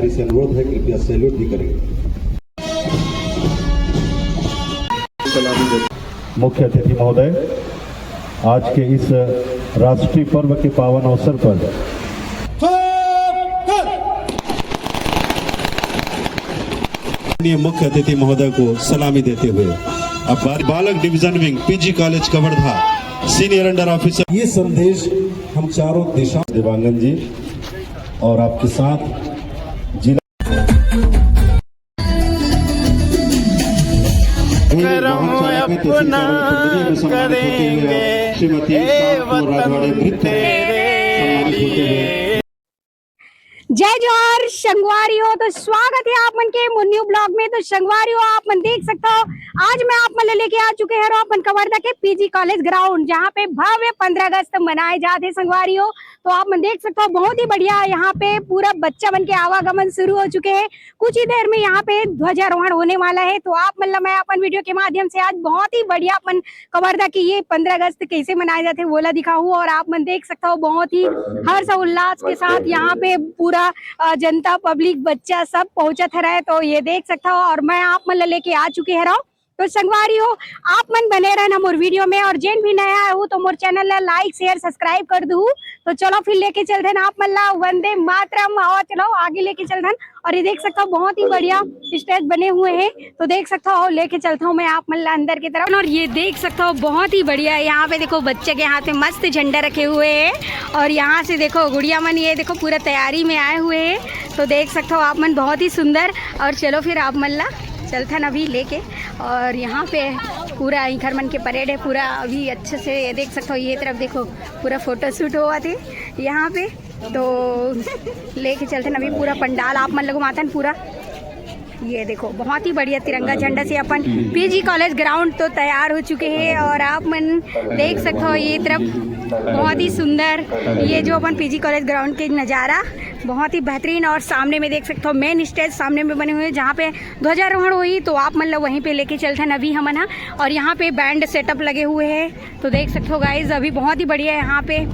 तैयारी से अनुरोध है, कृपया सैल्यूट भी करें। मुख्य अतिथि महोदय, आज के इस राष्ट्रीय पर्व के पावन अवसर पर मुख्य अतिथि महोदय को सलामी देते हुए अब बालक division wing PG college Kawardha senior under officer, ये संदेश हम चारों दिशा देवांगन जी और आपके साथ जिला अपना करेंगे श्रीमती राजवाड़े नृत्य सम्मानित होते हुए। जय जोहार संगवारियों, तो स्वागत है आप मन के मुन्यू ब्लॉग में। तो संगवारियों, आप मन देख सकते हो आज मैं आप मन लेके आ चुके हैं अपन कवर्धा के पीजी कॉलेज ग्राउंड, जहाँ पे भव्य 15 अगस्त मनाए जाते हैं संगवारियों। तो आप मन देख सकते हो बहुत ही बढ़िया यहाँ पे पूरा बच्चा बन के आवागमन शुरू हो चुके हैं। कुछ ही देर में यहाँ पे ध्वजारोहण होने वाला है। तो आप मतलब मैं अपन वीडियो के माध्यम से आज बहुत ही बढ़िया अपन कवर्धा की ये 15 अगस्त कैसे मनाए जाते हैं बोला दिखाऊं। और आप मन देख सकते हो बहुत ही हर्ष उल्लास के साथ यहाँ पे पूरा जनता पब्लिक बच्चा सब पहुंचा है। तो ये देख सकता हो और मैं आप मन लेके आ चुके हैं। तो संगवारी हो आप मन बने रहना मोर वीडियो में, और जेन भी नया है तो मोर चैनल ला लाइक शेयर सब्सक्राइब कर दू। तो चलो फिर लेके चल रहे आप मन ला वंदे मातरम, आओ चलो आगे लेके चल रहे। और ये देख सकता हूँ बहुत ही बढ़िया स्टेज बने हुए हैं। तो देख सकता हूँ लेके चलता हूँ मैं आप मन ला अंदर की तरफ। और ये देख सकता हूँ बहुत ही बढ़िया यहाँ पे देखो बच्चे के हाथ में मस्त झंडा रखे हुए हैं। और यहाँ से देखो गुड़िया मन ये देखो पूरा तैयारी में आए हुए हैं। तो देख सकता हूँ आप मन बहुत ही सुंदर। और चलो फिर आप मन ला चलता न अभी लेके। और यहाँ पे पूरा इंखर मन के परेड है पूरा अभी अच्छे से। ये देख सकते हो ये तरफ देखो पूरा फोटो शूट हुआ थे यहाँ पे। तो लेके चलते न अभी पूरा पंडाल आप मन लोग माता पूरा। ये देखो बहुत ही बढ़िया तिरंगा झंडा से अपन पीजी कॉलेज ग्राउंड तो तैयार हो चुके हैं। और आप मन देख सकते हो ये तरफ बहुत ही सुंदर ये जो अपन पीजी कॉलेज ग्राउंड के नज़ारा बहुत ही बेहतरीन। और सामने में देख सकते हो मेन स्टेज सामने में बने हुए हैं जहाँ पे ध्वजारोहण हुई। तो आप मतलब वहीं पे लेके चलते हैं अभी हम ना। और यहाँ पे बैंड सेटअप लगे हुए हैं। तो देख सकते हो गाइज अभी बहुत ही बढ़िया यहाँ पे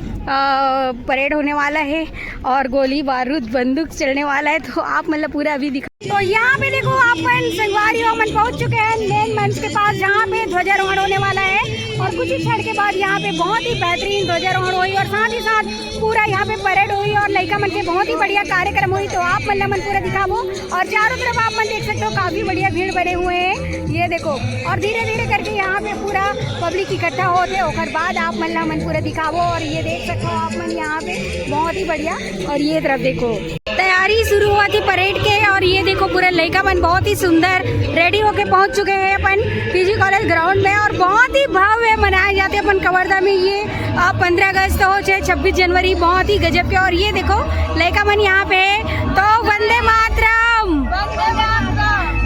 परेड होने वाला है और गोली बारूद बंदूक चलने वाला है। तो आप मतलब पूरा अभी दिखा। तो यहाँ पे देखो अपन संगवारी मन पहुँच चुके हैं मेन मंच के पास जहाँ पे ध्वजारोहण होने वाला है। और कुछ ही क्षण के बाद यहाँ पे बहुत ही बेहतरीन ध्वजारोहण हुई और साथ ही साथ पूरा यहाँ पे परेड हुई और लड़का मन के बहुत ही बढ़िया कार्यक्रम हुई। तो आप मन पूरा दिखावो। और चारों तरफ आप मन देख सकते हो काफी बढ़िया भीड़ बने हुए हैं ये देखो। और धीरे धीरे करके यहाँ पे पूरा पब्लिक इकट्ठा होते और बाद आप मन पूरा दिखावो। और ये देख सकते हो आप मन यहाँ पे बहुत ही बढ़िया। और ये तरफ देखो तैयारी शुरू हुआ थी परेड के। और ये देखो पूरा लड़का मन बहुत ही सुंदर रेडी होके पहुंच चुके हैं अपन पीजी कॉलेज ग्राउंड में। और बहुत ही भव्य मनाए जाते हैं अपन कवर्धा में ये 15 अगस्त हो चाहे 26 जनवरी बहुत ही गजब के। और ये देखो लड़का मन यहाँ पे तो वंदे मातरम।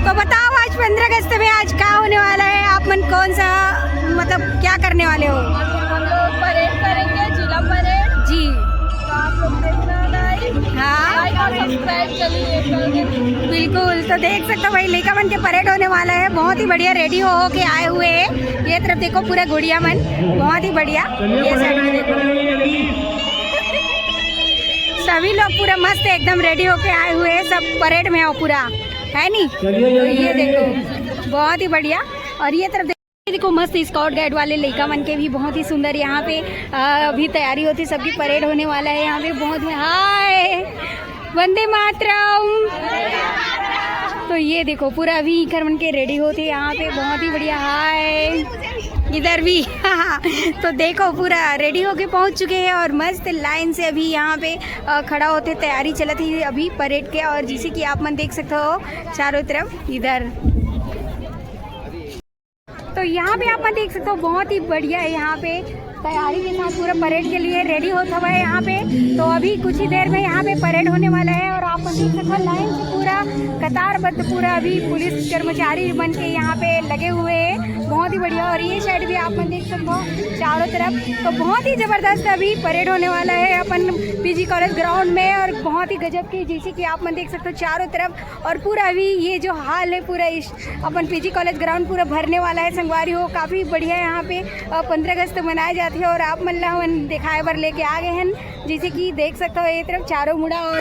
तो बताओ आज 15 अगस्त में आज क्या होने वाला है? आप मन कौन सा मतलब क्या करने वाले हो? हम लोग परेड करेंगे, जिला परेड जी। तो आप लोग देखना हाँ बिल्कुल। तो देख सकते हो भाई लड़का मन के परेड होने वाला है। बहुत ही बढ़िया रेडी हो के आए हुए हैं। ये तरफ देखो पूरा गुड़िया मन बहुत ही बढ़िया। ये सभी लोग पूरा मस्त एकदम रेडी होके आए हुए हैं। सब परेड में हो पूरा है नी। तो ये देखो बहुत ही बढ़िया। और ये तरफ देखो मस्त स्काउट गाइड वाले लड़का मन के भी बहुत ही सुंदर यहाँ पे अभी तैयारी होती सबकी परेड होने वाला है यहाँ पे बहुत। हाय वंदे मातरम। तो ये देखो पूरा अभी करमन के रेडी होते यहाँ पे बहुत ही बढ़िया। हाय इधर भी तो देखो पूरा रेडी होके पहुँच चुके हैं और मस्त लाइन से अभी यहाँ पे खड़ा होते तैयारी चला थी अभी परेड के। और जिसे कि आप मन देख सकते हो चारों तरफ इधर। तो यहाँ पे आप देख सकते हो बहुत ही बढ़िया है यहाँ पे तैयारी के साथ पूरा परेड के लिए रेडी होता हुआ है यहाँ पे। तो अभी कुछ ही देर में यहाँ पे परेड होने वाला है। और आप देख सकते हो लाइन से पूरा कतारबद्ध पूरा अभी पुलिस कर्मचारी बन के यहाँ पे लगे हुए हैं बहुत ही बढ़िया। और ये साइड भी आप देख सकते हो चारों तरफ। तो बहुत ही ज़बरदस्त अभी परेड होने वाला है अपन पीजी कॉलेज ग्राउंड में। और बहुत ही गजब की जैसे कि आप देख सकते हो चारों तरफ। और पूरा अभी ये जो हाल है पूरा इस अपन पीजी कॉलेज ग्राउंड पूरा भरने वाला है संगवारी हो। काफ़ी बढ़िया यहाँ पे 15 अगस्त मनाए जाते हैं। और आप मतलब दिखाए बर लेके आ गए हैं जैसे कि देख सकते हो ये तरफ चारों मुड़ा। और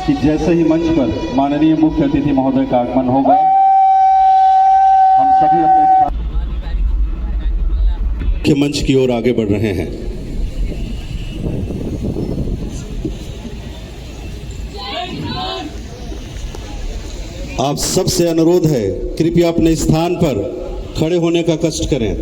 कि जैसे ही मंच पर माननीय मुख्य अतिथि महोदय का आगमन होगा, हम सभी अपने स्थान के मंच की ओर आगे बढ़ रहे हैं। आप सबसे अनुरोध है, कृपया अपने स्थान पर खड़े होने का कष्ट करें।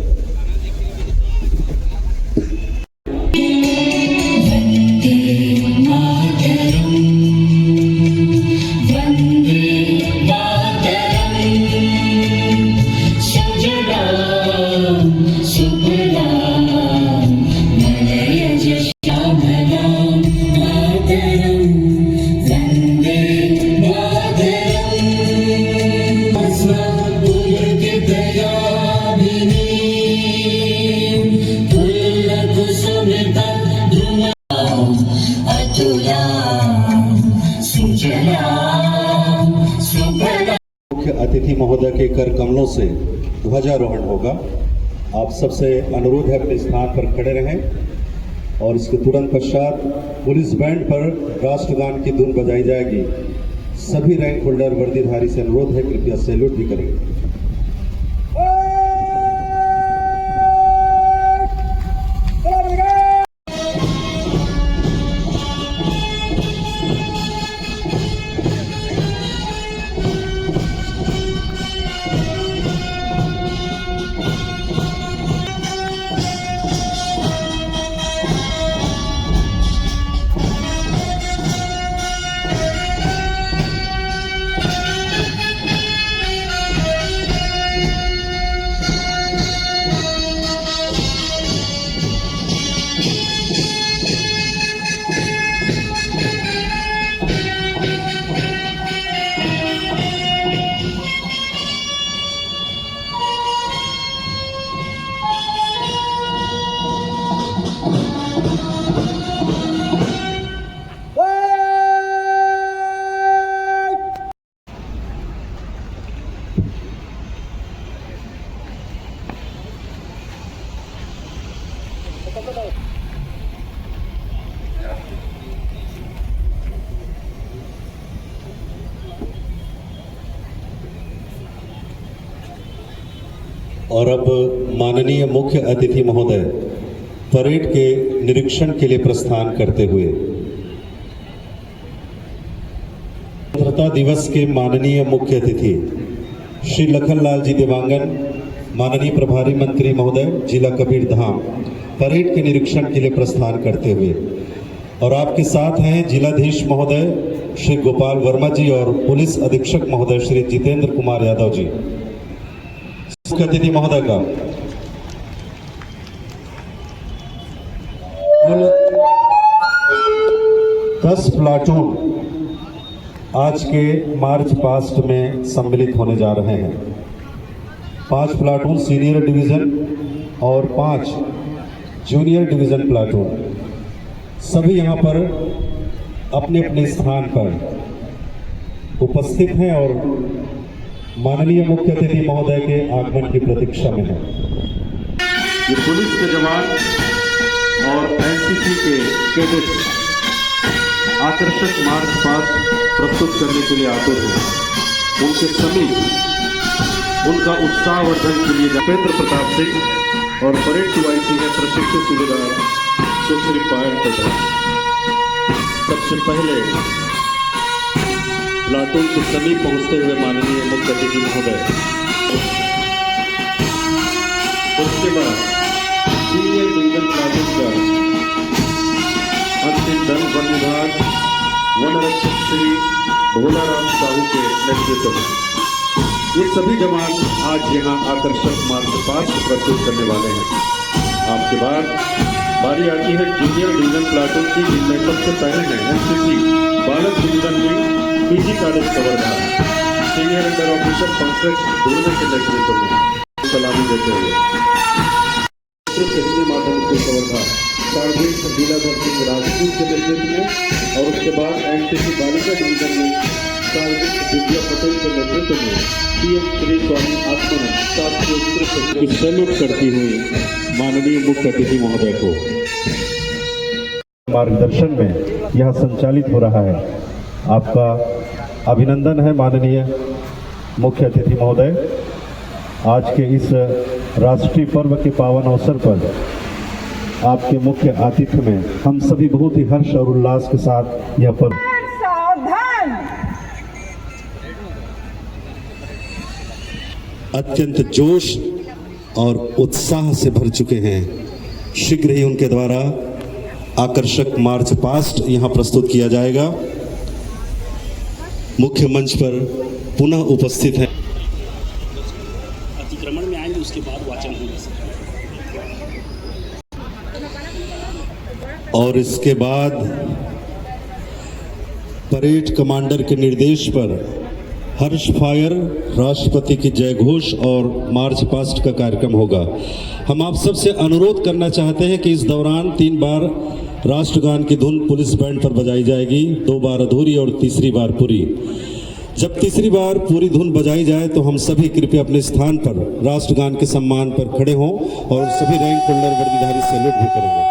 मुख्य अतिथि महोदय के कर कमलों से ध्वजारोहण होगा। आप सबसे अनुरोध है अपने स्थान पर खड़े रहें और इसके तुरंत पश्चात पुलिस बैंड पर राष्ट्रगान की धुन बजाई जाएगी। सभी रैंक होल्डर वर्दीधारी से अनुरोध है, कृपया सैल्यूट भी करें। और अब माननीय मुख्य अतिथि महोदय परेड के निरीक्षण के लिए प्रस्थान करते हुए स्वतंत्रता दिवस के माननीय मुख्य अतिथि श्री लखनलाल जी देवांगन, माननीय प्रभारी मंत्री महोदय जिला कबीरधाम, परेड के निरीक्षण के लिए प्रस्थान करते हुए, और आपके साथ हैं जिलाधीश महोदय श्री गोपाल वर्मा जी और पुलिस अधीक्षक महोदय श्री जितेंद्र कुमार यादव जी। मुख्य अतिथि महोदय का 10 प्लाटून आज के मार्च पास्ट में सम्मिलित होने जा रहे हैं। 5 प्लाटून सीनियर डिवीजन और 5 जूनियर डिवीजन प्लाटून, सभी यहाँ पर अपने अपने स्थान पर उपस्थित हैं और माननीय मुख्य अतिथि महोदय के आगमन की प्रतीक्षा में है। ये पुलिस के जवान और एनसीसी के कैडेट्स आकर्षक मार्च पास्ट प्रस्तुत करने के लिए आतुर हैं। उनके सभी उनका उत्साहवर्धन के लिए जितेंद्र प्रताप सिंह और परेड की वाईसी है प्रशिक्षित सूबेदार सुश्री पायल प्रधान। सबसे पहले प्लाटून के समीप पहुंचते हुए माननीय मुख्य अतिथि महोदय, उसके बाद सीनियर डिवीजन प्लाटून का अंतिम दल वन विभाग वन रक्षक श्री भोलाराम साहू के नेतृत्व में ये सभी जवान आज यहाँ आकर्षक मार्च पास्ट प्रस्तुत करने वाले हैं। आपके बाद बारी आती है जूनियर डिवीजन प्लाटून की, जिनमें सबसे पहले हैं एनसीसी बालक डिवीजन में PG college Kawardha, senior under officer Pankaj Dhurve के नेतृत्व में सलामी देते हुए हिंदी माध्यम स्कूल कवर्धा सार्वजनिक लीलाधर सिंह राजपूत के नेतृत्व में, और उसके बाद एनसीसी बालिका डिवीजन में सार्वजनिक दिव्या पटेल के नेतृत्व में पीएम श्री स्वामी आत्मानंद सैल्यूट करती हुई माननीय मुख्य अतिथि महोदय को मार्गदर्शन में यह संचालित हो रहा है। आपका अभिनंदन है माननीय मुख्य अतिथि महोदय। आज के इस राष्ट्रीय पर्व के पावन अवसर पर आपके मुख्य आतिथ्य में हम सभी बहुत ही हर्ष और उल्लास के साथ यह पर्व अत्यंत जोश और उत्साह से भर चुके हैं। शीघ्र ही उनके द्वारा आकर्षक मार्च पास्ट यहां प्रस्तुत किया जाएगा। मुख्य मंच पर पुनः उपस्थित हैं। अतिक्रमण में आएंगे, उसके बाद वाचन होगा और इसके बाद परेड कमांडर के निर्देश पर हर्ष फायर, राष्ट्रपति की जय घोष और मार्च पास्ट का कार्यक्रम होगा। हम आप सबसे अनुरोध करना चाहते हैं कि इस दौरान 3 बार राष्ट्रगान की धुन पुलिस बैंड पर बजाई जाएगी, 2 बार अधूरी और तीसरी बार पूरी। जब तीसरी बार पूरी धुन बजाई जाए तो हम सभी कृपया अपने स्थान पर राष्ट्रगान के सम्मान पर खड़े हों और सभी रैंक होल्डर वर्दीधारी सैल्यूट भी करेंगे।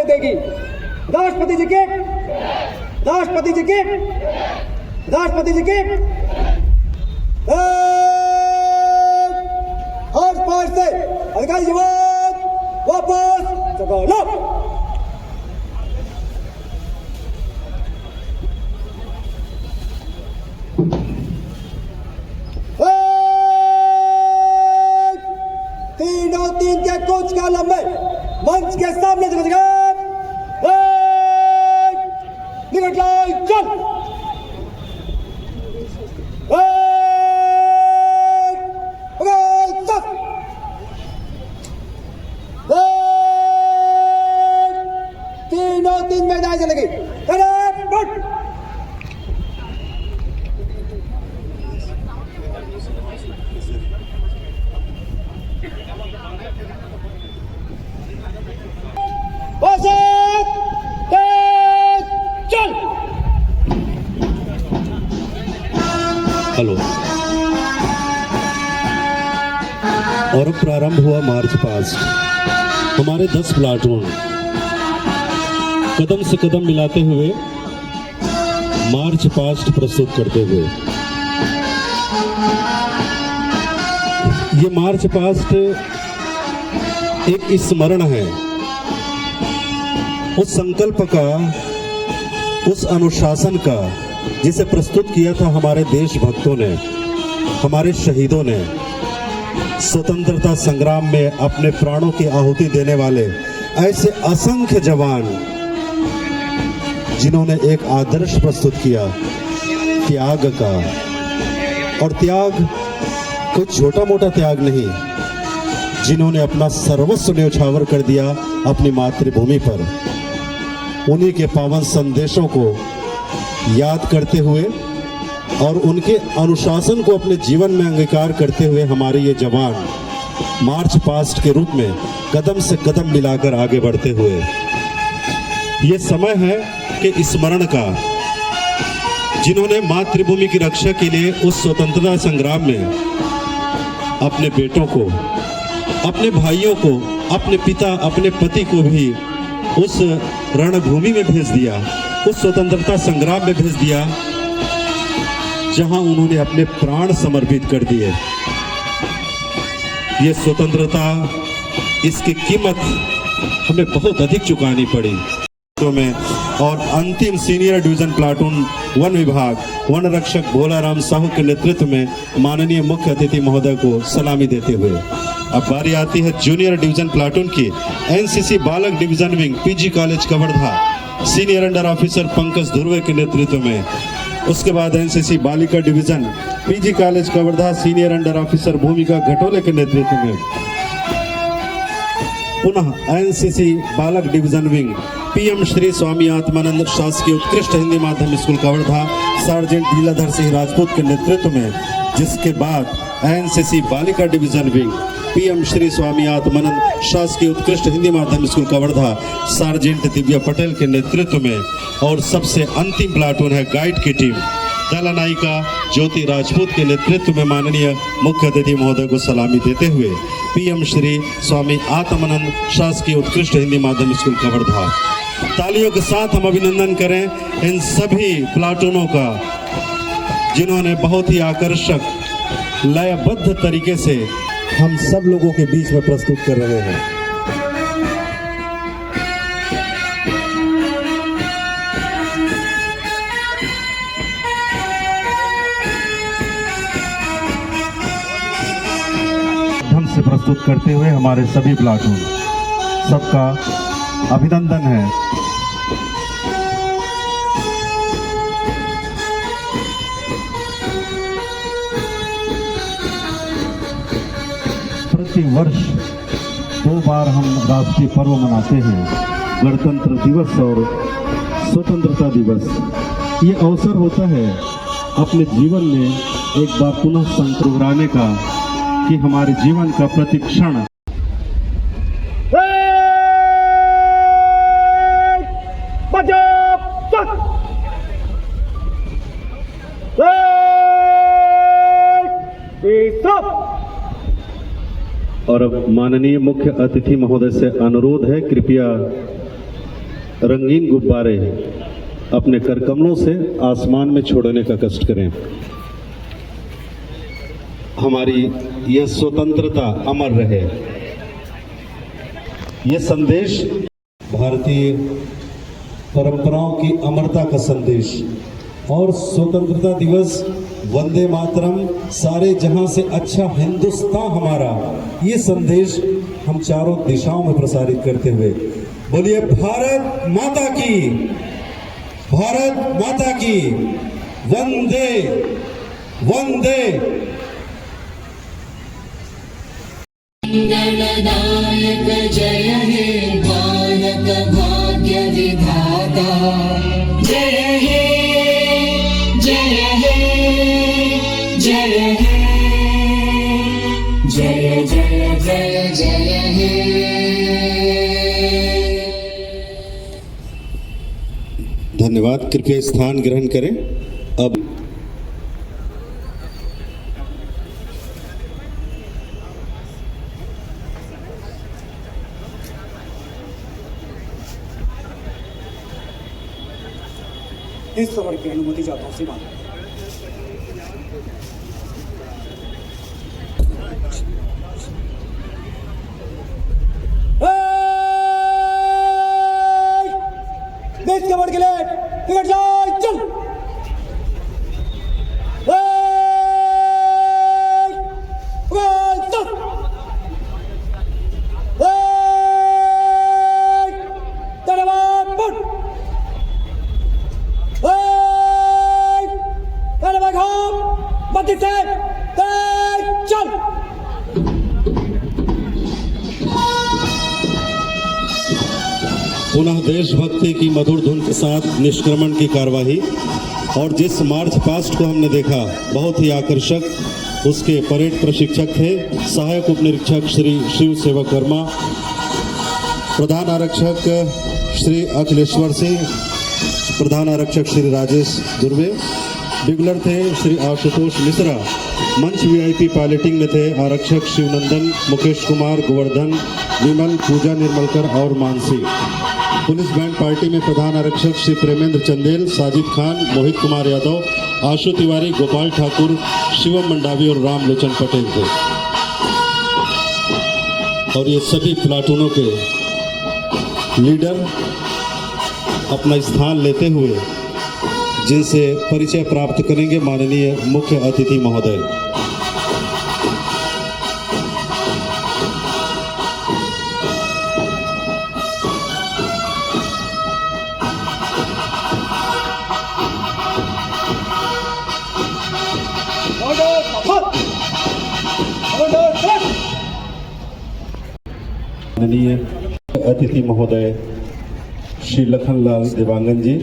देगी। राष्ट्रपति जी के, राष्ट्रपति जी के, राष्ट्रपति जी के हर्ष पार से अधिकारी जवान वापस जगह लो। तीनों तीन के कुछ कालम में मंच के सामने से बचेगा। निकट लाइन चल। तीनों तीन में जाए चलेगी। हेलो। और अब प्रारंभ हुआ मार्च पास्ट। हमारे 10 प्लाटून कदम से कदम मिलाते हुए मार्च पास्ट प्रस्तुत करते हुए, ये मार्च पास्ट एक स्मरण है उस संकल्प का, उस अनुशासन का जिसे प्रस्तुत किया था हमारे देशभक्तों ने, हमारे शहीदों ने, स्वतंत्रता संग्राम में अपने प्राणों की आहुति देने वाले ऐसे असंख्य जवान जिन्होंने एक आदर्श प्रस्तुत किया त्याग का। और त्याग कोई छोटा मोटा त्याग नहीं, जिन्होंने अपना सर्वस्व न्यौछावर कर दिया अपनी मातृभूमि पर। उन्हीं के पावन संदेशों को याद करते हुए और उनके अनुशासन को अपने जीवन में अंगीकार करते हुए हमारे ये जवान मार्च पास्ट के रूप में कदम से कदम मिलाकर आगे बढ़ते हुए, ये समय है कि स्मरण का, जिन्होंने मातृभूमि की रक्षा के लिए उस स्वतंत्रता संग्राम में अपने बेटों को, अपने भाइयों को, अपने पिता, अपने पति को भी उस रणभूमि में भेज दिया, उस स्वतंत्रता संग्राम में भेज दिया जहां उन्होंने अपने प्राण समर्पित कर दिए। ये स्वतंत्रता, इसकी कीमत हमें बहुत अधिक चुकानी पड़ी। में और अंतिम सीनियर डिवीजन प्लाटून वन विभाग वन रक्षक भोलाराम साहू के नेतृत्व में माननीय मुख्य अतिथि महोदय को सलामी देते हुए अब बारी आती है जूनियर डिवीजन प्लाटून की। एनसीसी बालक division wing PG college Kawardha senior under officer Pankaj Dhruve के नेतृत्व में, उसके बाद एनसीसी बालिका division PG college Kawardha senior under officer भूमिका घटोले के नेतृत्व में, पुनः एनसीसी बालक division wing PM Shri Swami Atmanand शासकीय उत्कृष्ट हिंदी माध्यम स्कूल कवर्धा सार्जेंट लीलाधर सिंह राजपूत के नेतृत्व में, जिसके बाद एनसीसी बालिका division wing PM Shri Swami Atmanand शासकीय उत्कृष्ट हिंदी माध्यम स्कूल कवर्धा सार्जेंट दिव्या पटेल के नेतृत्व में, और सबसे अंतिम प्लाटून है गाइड की टीम दलनायिका ज्योति राजपूत के नेतृत्व में माननीय मुख्य अतिथि महोदय को सलामी देते हुए पीएम श्री स्वामी आत्मानंद शासकीय उत्कृष्ट हिंदी माध्यम स्कूल कवर्धा। तालियों के साथ हम अभिनंदन करें इन सभी प्लाटूनों का, जिन्होंने बहुत ही आकर्षक लयबद्ध तरीके से हम सब लोगों के बीच में प्रस्तुत कर रहे हैं। ढंग से प्रस्तुत करते हुए हमारे सभी प्लाटून, सबका अभिनंदन है। प्रति वर्ष 2 बार हम राष्ट्रीय पर्व मनाते हैं, गणतंत्र दिवस और स्वतंत्रता दिवस। ये अवसर होता है अपने जीवन में एक बार पुनः संकल्प दोहराने का कि हमारे जीवन का प्रतिक्षण और अब माननीय मुख्य अतिथि महोदय से अनुरोध है, कृपया रंगीन गुब्बारे अपने करकमलों से आसमान में छोड़ने का कष्ट करें। हमारी यह स्वतंत्रता अमर रहे। यह संदेश भारतीय परंपराओं की अमरता का संदेश, और स्वतंत्रता दिवस वंदे मातरम सारे जहां से अच्छा हिंदुस्तान हमारा, ये संदेश हम चारों दिशाओं में प्रसारित करते हुए बोलिए भारत माता की, भारत माता की, वंदे वंदे। गणनायक जय हे भारत भाग्य विधाता, जय हे जय हे जय हे जय जय जय जय हे। धन्यवाद। कृपया स्थान ग्रहण करें। अब इस सवर की अनुमति चाहता हूँ श्रीमान। देश के बढ़ के लिए टिकट लाए चल। पुनः देशभक्ति की मधुर धुन के साथ निष्क्रमण की कार्यवाही। और जिस मार्च पास्ट को हमने देखा बहुत ही आकर्षक, उसके परेड प्रशिक्षक थे सहायक उप निरीक्षक श्री शिव सेवक वर्मा, प्रधान आरक्षक श्री अखिलेश्वर सिंह, प्रधान आरक्षक श्री राजेश दुर्वे, बिगलर थे श्री आशुतोष मिश्रा, मंच वीआईपी पायलटिंग में थे आरक्षक शिवनंदन, मुकेश कुमार, गोवर्धन, विमल, पूजा निर्मलकर और मानसी। पुलिस बैंड पार्टी में प्रधान आरक्षक श्री प्रेमेंद्र चंदेल, साजिद खान, मोहित कुमार यादव, आशु तिवारी, गोपाल ठाकुर, शिवम मंडावी और राम लोचन पटेल थे। और ये सभी प्लाटूनों के लीडर अपना स्थान लेते हुए जिनसे परिचय प्राप्त करेंगे माननीय मुख्य अतिथि महोदय। माननीय अतिथि महोदय श्री लखनलाल देवांगन जी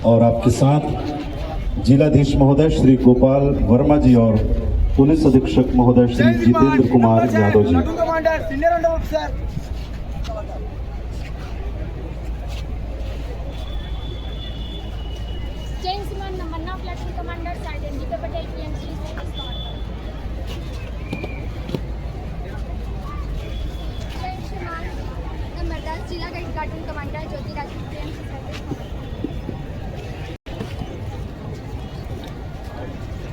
और आपके साथ जिलाधीश महोदय श्री गोपाल वर्मा जी और पुलिस अधीक्षक महोदय श्री जितेंद्र कुमार यादव जी।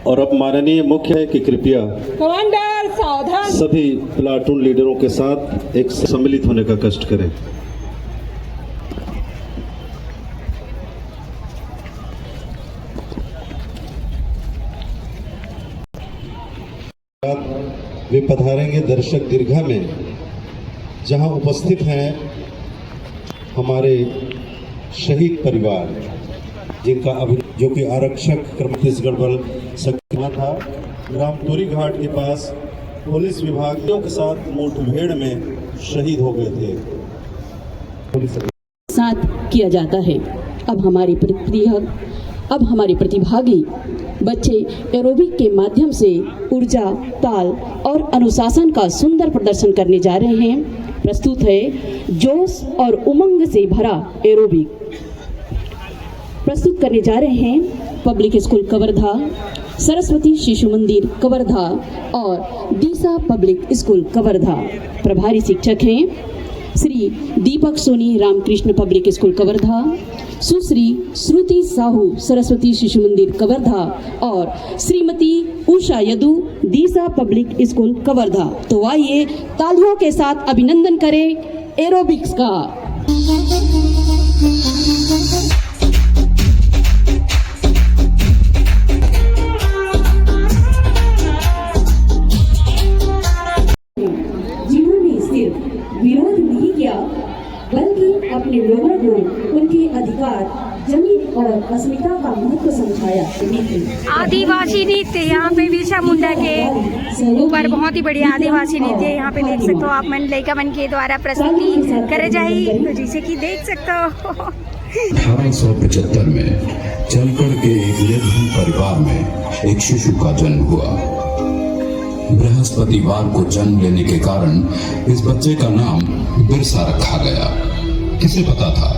और अब माननीय मुख्य है कि कृपया कमांडर सावधान। सभी प्लाटून लीडरों के साथ एक सम्मिलित होने का कष्ट करें। वे पधारेंगे दर्शक दीर्घा में, जहां उपस्थित हैं हमारे शहीद परिवार जिनका जो कि आरक्षक छत्तीसगढ़ बल सक्रिय था। ग्राम तोरी घाट के पास पुलिस विभागियों के साथ मुठभेड़ में शहीद हो गए थे। साथ किया जाता है। अब हमारे प्रतिभागी बच्चे एरोबिक के माध्यम से ऊर्जा, ताल और अनुशासन का सुंदर प्रदर्शन करने जा रहे हैं। प्रस्तुत है जोश और उमंग से भरा एरोबिक। प्रस्तुत करने जा रहे हैं पब्लिक स्कूल कवर्धा, सरस्वती शिशु मंदिर कवर्धा और दीसा पब्लिक स्कूल कवर्धा। प्रभारी शिक्षक हैं श्री दीपक सोनी, रामकृष्ण पब्लिक स्कूल कवर्धा, सुश्री श्रुति साहू, सरस्वती शिशु मंदिर कवर्धा और श्रीमती उषा यदु, दीसा पब्लिक स्कूल कवर्धा। तो आइए तालियों के साथ अभिनंदन करें एरोबिक्स का। जिन्होंने सिर्फ विरोध नहीं किया बल्कि अपने लोगों को उनके अधिकार, जमीन और अस्मिता का महत्व समझाया। आदिवासी नृत्य यहाँ पे बिरसा मुंडा के ऊपर बहुत ही बढ़िया आदिवासी नृत्य यहाँ पे देख सकते हो आप। मन लड़का मन के द्वारा प्रस्तुति करे जाही, तो जैसे कि देख सकते हो 1875 में चलकर के एक निर्धन परिवार में एक शिशु का जन्म हुआ। बृहस्पतिवार को जन्म लेने के कारण इस बच्चे का नाम बिरसा रखा गया। किसे पता था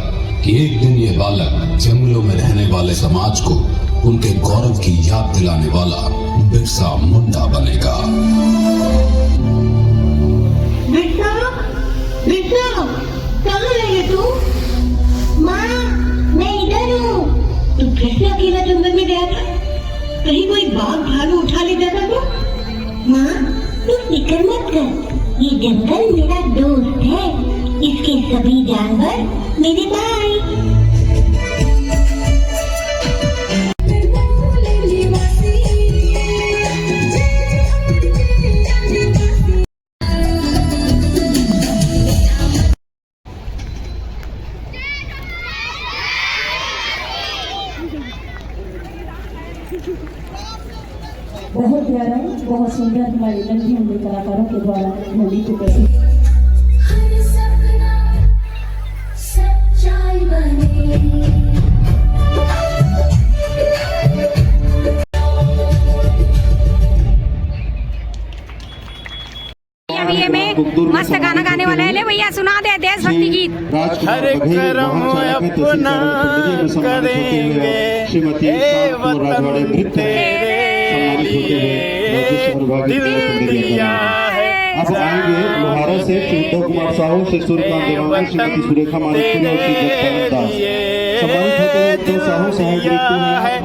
कि एक दिन ये बालक जंगलों में रहने वाले समाज को उनके गौरव की याद दिलाने वाला बिरसा मुंडा बनेगा। बेटा, बेटा, कहाँ है तू? माँ, मैं इधर हूँ। तू अकेला जंगल में गया था? कहीं कोई बाघ भालू उठा ले जाता तो? माँ, तू फिक्र मत कर, ये जंगल मेरा दोस्त है, इसके सभी जानवर मेरे भाई। बहुत प्यारा, बहुत सुंदर हमारे नन्हे मुन्ने कलाकारों के द्वारा नृत्य प्रस्तुत। अभी ये में मस्त गाना गाने वाला है। ले भैया सुना दे देशभक्ति गीत। हर करम अपना करेंगे श्रीमती राजवाड़े नृत्य अब आएंगे लोहारा से श्री उद्धव कुमार साहू, श्री सूर्यकांत देवांगन, श्रीमती सुरेखा मानिकपुरी और श्री जगतानंद दास सम्मानित होते हैं। उद्धव साहू सहायक हैं,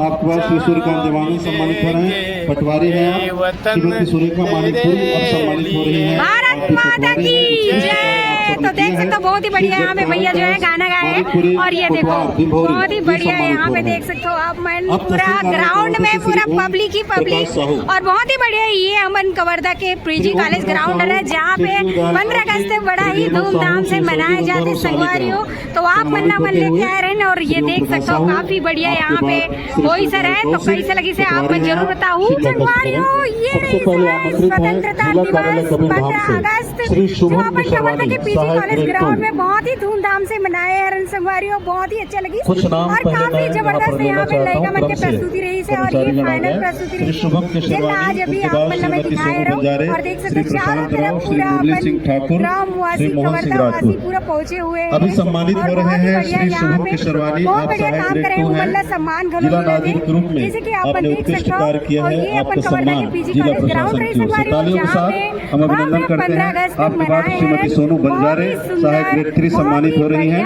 आपके पास श्री सूर्यकांत देवांगन सम्मानित हो रहे हैं, पटवारी हैं आप, श्रीमती सुरेखा मानिकपुरी अब सम्मानित हो रही हैं। भारत माता की जय। तो देख सकते हो बहुत ही बढ़िया यहाँ पे भैया जो है गाना गाए और ये देखो बहुत ही बढ़िया है यहाँ पे देख सकते हो आप मन पूरा ग्राउंड में पूरा पब्लिक ही पब्लिक और बहुत ही बढ़िया ये अमन कवर्धा के पीजी कॉलेज ग्राउंड है जहाँ पे 15 अगस्त बड़ा ही धूमधाम से मनाए जाते संगवारियों। तो आप मन्ना मन लेके आए रहे और ये देख सकते हो काफी बढ़िया यहाँ पे कोई सर है तो कैसे लगी से आप मैं जरूर बताऊँ संगवारियों। ये स्वतंत्रता दिवस 15 अगस्त जो अपन कवर्धा के पीजी कॉलेज ग्राउंड में बहुत ही धूमधाम से मनाए हरण संगवारियों, बहुत ही अच्छा लगी और काफी जबरदस्त यहाँ पे लड़का मन के प्रस्तुति रही है और ये फाइनल प्रस्तुति रही है आज अभी आप मतलब में दिखाए रहो और देख सकते चारों तरफ पूरा ग्राम वासी कवर्धा वासी पूरा पहुँचे हुए हैं। अभी सम्मानित हो रहे हैं श्री शुभम किशोरवानी, बहुत आप बढ़िया काम सहायक कर रहे हैं हैं सम्मान जिला नागरिक ग्रुप में जैसे कि आप आपने देख उत्कृष्ट सकते हो कार्य किया और है, ये आपका अपन कवर्धा के सम्मान पीजी जिला कॉलेज ग्राउंड प्रशासन रही की ओर से तालियों के साथ हम अभिनंदन करते हैं। आपके बाद श्रीमती सोनू बंजारे सहायक ग्रेड 3 सम्मानित हो रही हैं।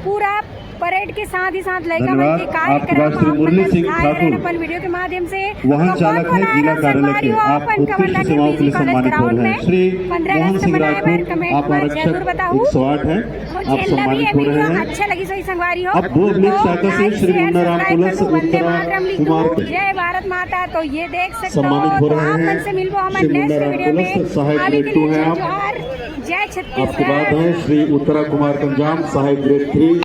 पूरा परेड के साथ ही साथ लड़का मन धन्यवाद। के आपके कार्यक्रम पास श्री मुरली सिंह ठाकुर अपन वीडियो के माध्यम से वाहन चालक है जिला कार्यालय के, आप उत्कृष्ट सेवाओं के लिए सम्मानित हो रहे हैं। श्री मोहन सिंह राजपूत आप आरक्षक 108 हैं, आप सम्मानित हो रहे हैं। अच्छा लगी सही संगवारी हो। अब बोर्ड मिल्क शाखा से श्री मुन्ना राम पुलस उत्तरा कुमार जय भारत माता। तो ये देख सकते हो सम्मानित हो रहे आप हैं। मन से मिलबो हम श्री नेक्स्ट मुन्ना राम वीडियो में पुलस सहायक अभी ग्रेड के 2 लिए हैं आप। जोहार जय आपके छत्तीसगढ़। बाद है श्री उत्तरा कुमार कंजाम सहायक ग्रेड 3।